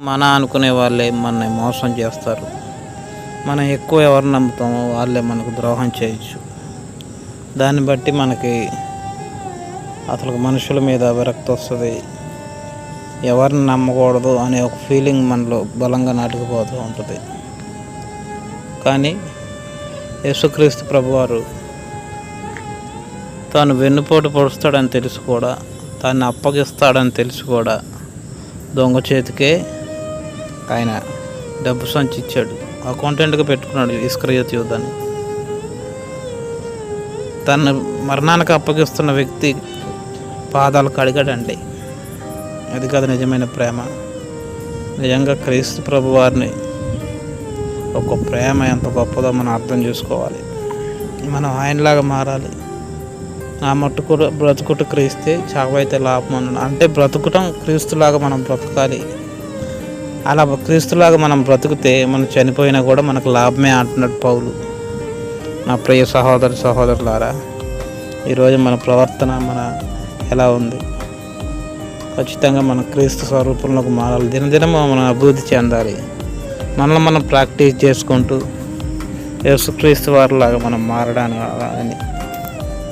మన అనుకునే వాళ్ళే మనని మోసం చేస్తారు. మనం ఎక్కువ ఎవరు నమ్ముతామో వాళ్ళే మనకు ద్రోహం చేయొచ్చు. దాన్ని బట్టి మనకి అసలు మనుషుల మీద విరక్తి వస్తుంది. ఎవరిని నమ్మకూడదు అనే ఒక ఫీలింగ్ మనలో బలంగా నాటుకుపోతూ ఉంటుంది. కానీ యేసుక్రీస్తు ప్రభువారు తాను వెన్నుపోటు పొడుస్తాడని తెలుసు కూడా, తాను అప్పగిస్తాడని తెలుసు కూడా దొంగ చేతికే ఆయన డబ్బు సంచి ఇచ్చాడు. అకౌంటెంట్గా పెట్టుకున్నాడు ఇస్కరియోతు యూదాని. తన మరణానికి అప్పగిస్తున్న వ్యక్తి పాదాలు కడిగాడండి. అది కాదు నిజమైన ప్రేమ. నిజంగా క్రీస్తు ప్రభు వారిని ఒక ప్రేమ ఎంత గొప్పదో మనం అర్థం చేసుకోవాలి. మనం ఆయనలాగా మారాలి. ఆ మట్టుకు బ్రతుకుట క్రీస్తే చావైతే లాభం అన్నాడు. అంటే బ్రతుకుటం క్రీస్తులాగా మనం బ్రతకాలి. అలా క్రీస్తులాగా మనం బ్రతికితే మనం చనిపోయినా కూడా మనకు లాభమే అంటున్నాడు పౌలు. నా ప్రియ సహోదరులారా, ఈరోజు మన ప్రవర్తన ఎలా ఉంది? ఖచ్చితంగా మన క్రీస్తు స్వరూపంలోకి మారాలి. దినదినం మనం అభివృద్ధి చెందాలి. మనల్ని మనం ప్రాక్టీస్ చేసుకుంటూ యేసుక్రీస్తు వారిలాగా మనం మారడానికి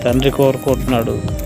తండ్రి కోరుకుంటున్నాడు.